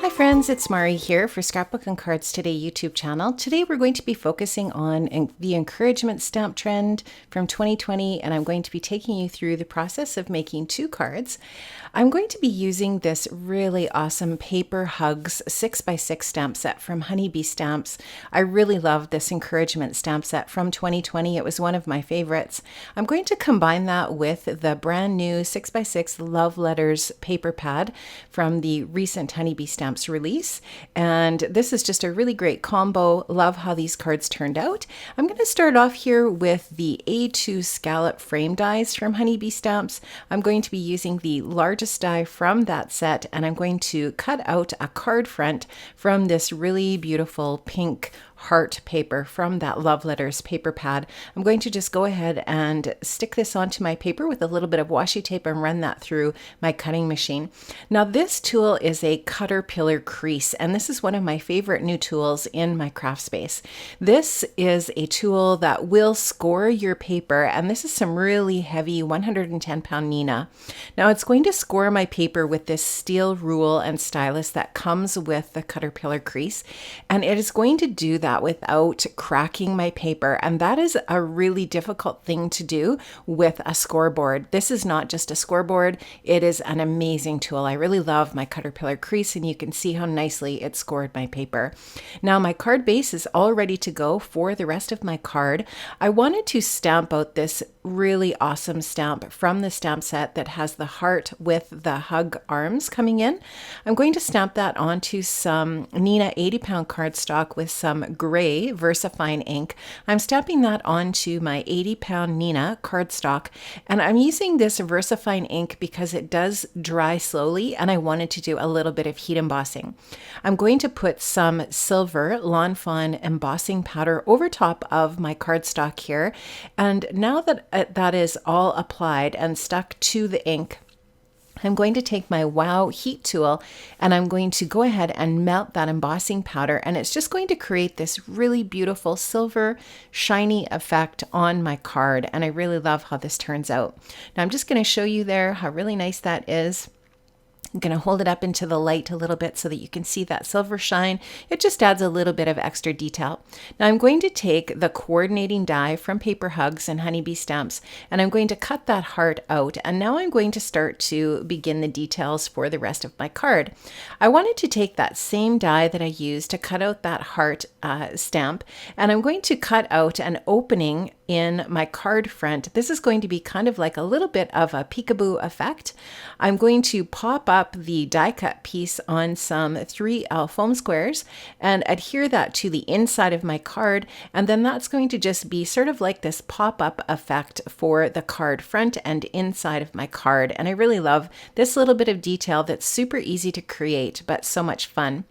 Hi friends, it's Mari here for Scrapbook and Cards Today YouTube channel. Today we're going to be focusing on the encouragement stamp trend from 2020, and I'm going to be taking you through the process of making 2 cards. I'm going to be using this really awesome Paper Hugs 6x6 stamp set from Honeybee Stamps. I really love this encouragement stamp set from 2020. It was one of my favorites. I'm going to combine that with the brand new 6x6 Love Letters paper pad from the recent Honeybee Stamps release, and this is just a really great combo. Love how these cards turned out. I'm going to start off here with the A2 scallop frame dies from Honeybee Stamps. I'm going to be using the largest die from that set, and I'm going to cut out a card front from this really beautiful pink heart paper from that Love Letters paper pad. I'm going to just go ahead and stick this onto my paper with a little bit of washi tape and run that through my cutting machine. Now this tool is a Caterpillar crease, and this is one of my favorite new tools in my craft space. This is a tool that will score your paper, and this is some really heavy 110-pound Neenah. Now it's going to score my paper with this steel rule and stylus that comes with the Caterpillar crease, and it is going to do that without cracking my paper, and that is a really difficult thing to do with a scoreboard. This is not just a scoreboard, it is an amazing tool. I really love my Caterpillar crease, and you can see how nicely it scored my paper. Now my card base is all ready to go for the rest of my card. I wanted to stamp out this really awesome stamp from the stamp set that has the heart with the hug arms coming in. I'm going to stamp that onto some Neenah 80-pound cardstock with some gray versafine ink. I'm stamping that onto my 80-pound Neenah cardstock, and I'm using this versafine ink because it does dry slowly, and I wanted to do a little bit of heat embossing. I'm going to put some silver Lawn Fawn embossing powder over top of my cardstock here, and now that that is all applied and stuck to the ink, I'm going to take my Wow heat tool and I'm going to go ahead and melt that embossing powder, and it's just going to create this really beautiful silver shiny effect on my card, and I really love how this turns out. Now I'm just going to show you there how really nice that is. I'm going to hold it up into the light a little bit so that you can see that silver shine. It just adds a little bit of extra detail. Now I'm going to take the coordinating die from Paper Hugs and Honeybee Stamps, and I'm going to cut that heart out, and now I'm going to start to begin the details for the rest of my card. I wanted to take that same die that I used to cut out that heart stamp, and I'm going to cut out an opening in my card front. This is going to be kind of like a little bit of a peekaboo effect. I'm going to pop up the die cut piece on some 3L foam squares and adhere that to the inside of my card, and then that's going to just be sort of like this pop-up effect for the card front and inside of my card. And I really love this little bit of detail that's super easy to create but so much fun.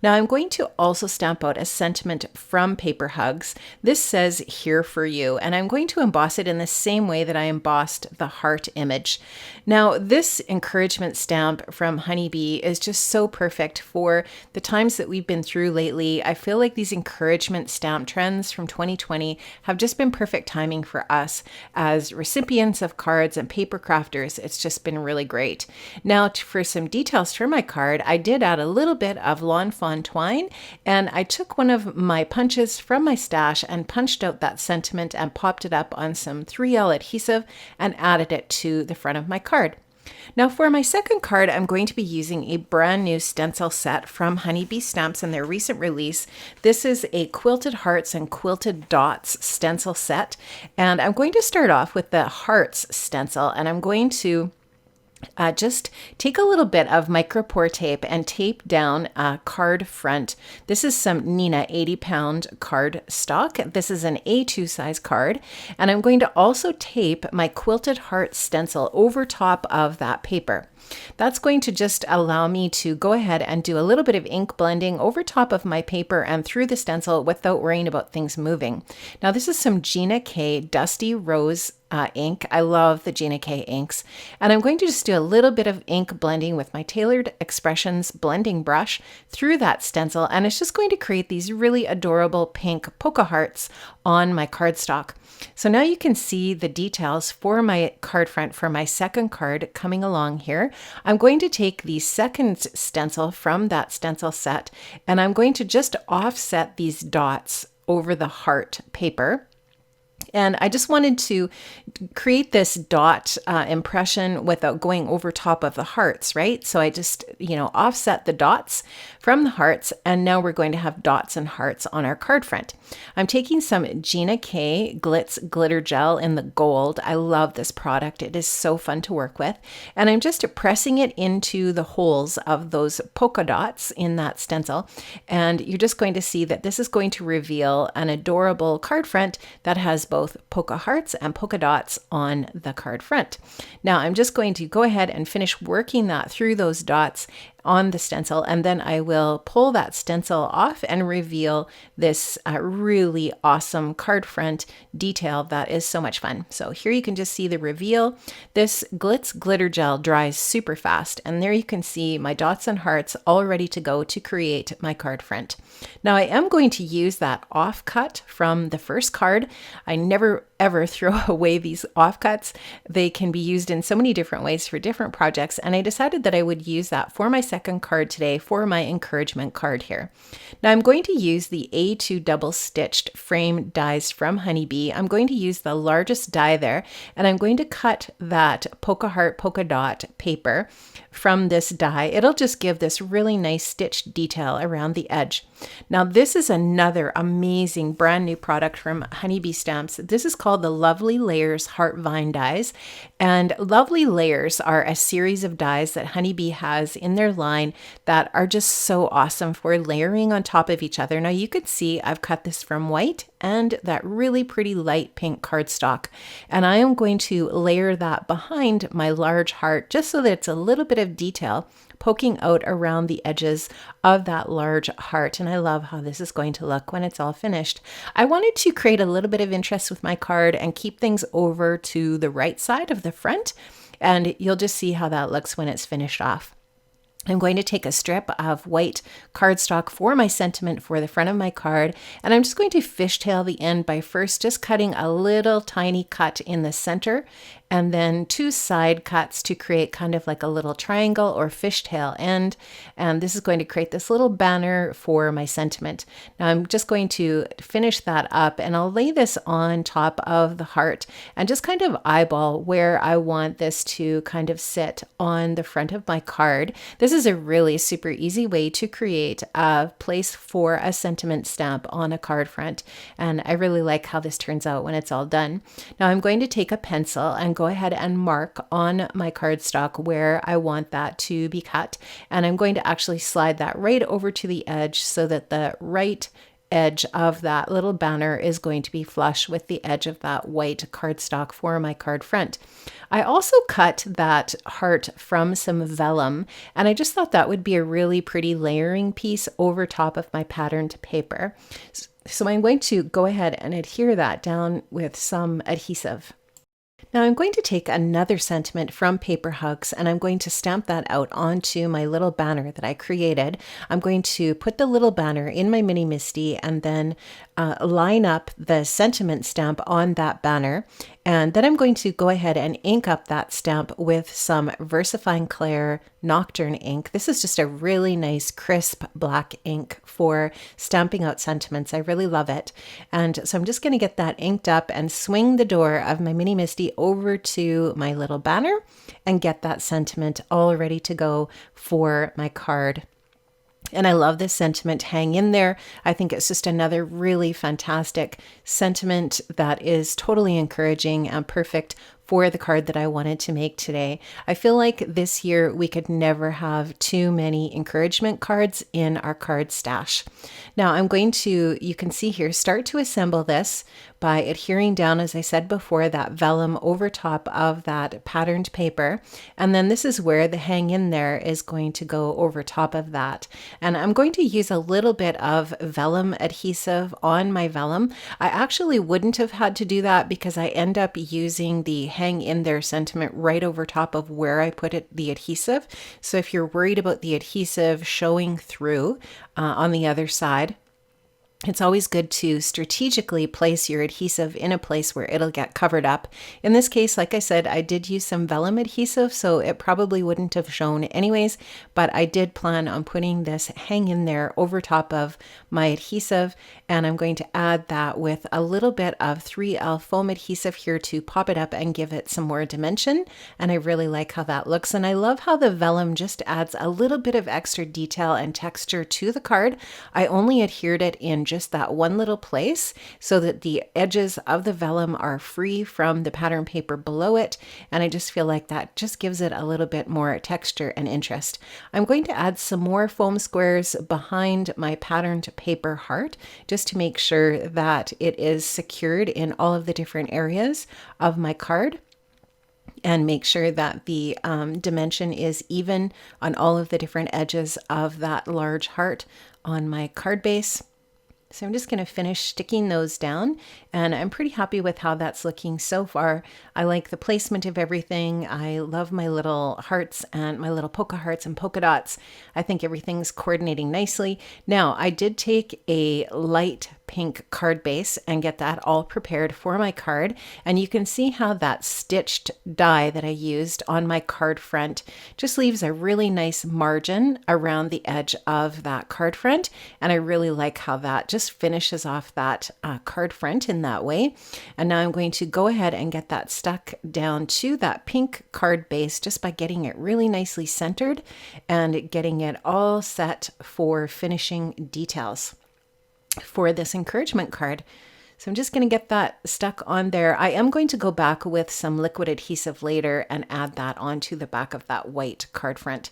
Now I'm going to also stamp out a sentiment from Paper Hugs. This says "Here for you," and I'm going to emboss it in the same way that I embossed the heart image. Now this encouragement stamp from Honeybee is just so perfect for the times that we've been through lately. I feel like these encouragement stamp trends from 2020 have just been perfect timing for us as recipients of cards and paper crafters. It's just been really great. Now for some details for my card, I did add a little bit of Lawn Fawn twine, and I took one of my punches from my stash and punched out that sentiment and popped it up on some 3L adhesive and added it to the front of my card. Now for my second card, I'm going to be using a brand new stencil set from Honeybee Stamps in their recent release. This is a Quilted Hearts and Quilted Dots stencil set, and I'm going to start off with the Hearts stencil, and I'm going to just take a little bit of micro pour tape and tape down a card front. This is some Neenah 80-pound card stock. This is an A2 size card, and I'm going to also tape my Quilted Heart stencil over top of that paper. That's going to just allow me to go ahead and do a little bit of ink blending over top of my paper and through the stencil without worrying about things moving. Now this is some Gina K Dusty Rose ink. I love the Gina K inks, and I'm going to just do a little bit of ink blending with my Tailored Expressions blending brush through that stencil, and it's just going to create these really adorable pink polka hearts on my cardstock. So now you can see the details for my card front for my second card coming along here. I'm going to take the second stencil from that stencil set, and I'm going to just offset these dots over the heart paper. And I just wanted to create this dot impression without going over top of the hearts, right? So I just, offset the dots from the hearts, and now we're going to have dots and hearts on our card front. I'm taking some Gina K Glitz Glitter Gel in the gold. I love this product. It is so fun to work with. And I'm just pressing it into the holes of those polka dots in that stencil. And you're just going to see that this is going to reveal an adorable card front that has both polka hearts and polka dots on the card front. Now I'm just going to go ahead and finish working that through those dots on the stencil, and then I will pull that stencil off and reveal this really awesome card front detail that is so much fun. So here you can just see the reveal. This Glitz Glitter Gel dries super fast, and there you can see my dots and hearts all ready to go to create my card front. Now I am going to use that offcut from the first card. I never ever throw away these offcuts. They can be used in so many different ways for different projects, and I decided that I would use that for my second card today for my encouragement card here. Now I'm going to use the A2 double stitched frame dies from Honeybee. I'm going to use the largest die there, and I'm going to cut that polka heart polka dot paper from this die. It'll just give this really nice stitched detail around the edge. Now this is another amazing brand new product from Honeybee Stamps. This is called the Lovely Layers Heart Vine dies, and Lovely Layers are a series of dies that Honeybee has in their line that are just so awesome for layering on top of each other. Now you can see I've cut this from white and that really pretty light pink cardstock, and I am going to layer that behind my large heart just so that it's a little bit of detail poking out around the edges of that large heart. And I love how this is going to look when it's all finished. I wanted to create a little bit of interest with my card and keep things over to the right side of the front, and you'll just see how that looks when it's finished off. I'm going to take a strip of white cardstock for my sentiment for the front of my card, and I'm just going to fishtail the end by first just cutting a little tiny cut in the center, and then 2 side cuts to create kind of like a little triangle or fishtail end. And this is going to create this little banner for my sentiment. Now I'm just going to finish that up, and I'll lay this on top of the heart and just kind of eyeball where I want this to kind of sit on the front of my card. This is a really super easy way to create a place for a sentiment stamp on a card front, and I really like how this turns out when it's all done. Now I'm going to take a pencil and go ahead and mark on my cardstock where I want that to be cut, and I'm going to actually slide that right over to the edge so that the right edge of that little banner is going to be flush with the edge of that white cardstock for my card front. I also cut that heart from some vellum, and I just thought that would be a really pretty layering piece over top of my patterned paper. So I'm going to go ahead and adhere that down with some adhesive. Now I'm going to take another sentiment from Paper Hugs, and I'm going to stamp that out onto my little banner that I created. I'm going to put the little banner in my Mini Misty and then line up the sentiment stamp on that banner. And then I'm going to go ahead and ink up that stamp with some versafine clair nocturne ink. This is just a really nice crisp black ink for stamping out sentiments. I really love it. And so I'm just going to get that inked up and swing the door of my Mini Misty over to my little banner and get that sentiment all ready to go for my card. And I love this sentiment, hang in there. I think it's just another really fantastic sentiment that is totally encouraging and perfect for the card that I wanted to make today. I feel like this year we could never have too many encouragement cards in our card stash. Now I'm going to, you can see here, start to assemble this by adhering down, as I said before, that vellum over top of that patterned paper. And then this is where the hang in there is going to go over top of that. And I'm going to use a little bit of vellum adhesive on my vellum. I actually wouldn't have had to do that because I end up using the hang in there sentiment right over top of where I put the adhesive. So if you're worried about the adhesive showing through on the other side, It's always good to strategically place your adhesive in a place where it'll get covered up. In this case, like I said, I did use some vellum adhesive, so it probably wouldn't have shown anyways, but I did plan on putting this hang in there over top of my adhesive, and I'm going to add that with a little bit of 3L foam adhesive here to pop it up and give it some more dimension, and I really like how that looks. And I love how the vellum just adds a little bit of extra detail and texture to the card. I only adhered it in just that one little place so that the edges of the vellum are free from the pattern paper below it, and I just feel like that just gives it a little bit more texture and interest. I'm going to add some more foam squares behind my patterned paper heart just to make sure that it is secured in all of the different areas of my card, and make sure that the dimension is even on all of the different edges of that large heart on my card base. So I'm just going to finish sticking those down, and I'm pretty happy with how that's looking so far. I like the placement of everything. I love my little hearts and my little polka hearts and polka dots. I think everything's coordinating nicely. Now, I did take a light pink card base and get that all prepared for my card, and you can see how that stitched die that I used on my card front just leaves a really nice margin around the edge of that card front, and I really like how that just finishes off that card front in that way. And now I'm going to go ahead and get that stuck down to that pink card base just by getting it really nicely centered and getting it all set for finishing details for this encouragement card. So I'm just going to get that stuck on there. I am going to go back with some liquid adhesive later and add that onto the back of that white card front.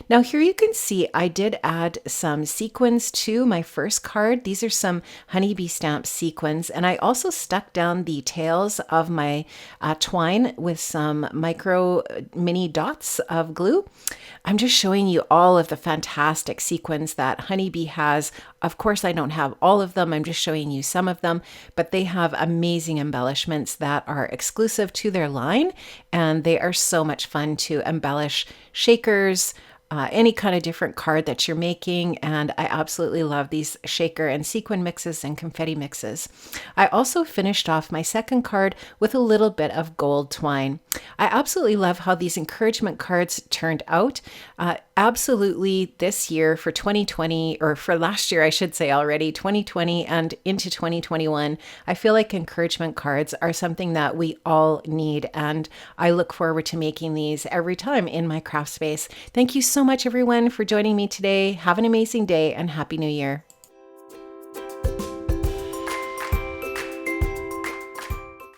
Now here you can see I did add some sequins to my first card. These are some honeybee stamp sequins, and I also stuck down the tails of my twine with some micro mini dots of glue. I'm just showing you all of the fantastic sequins that Honeybee has. Of course, I don't have all of them. I'm just showing you some of them, but they have amazing embellishments that are exclusive to their line, and they are so much fun to embellish shakers, any kind of different card that you're making, and I absolutely love these shaker and sequin mixes and confetti mixes. I also finished off my second card with a little bit of gold twine. I absolutely love how these encouragement cards turned out. Absolutely this year for 2020, or for last year I should say already, 2020 and into 2021, I feel like encouragement cards are something that we all need, and I look forward to making these every time in my craft space. Thank you so much everyone for joining me today. Have an amazing day and Happy New Year.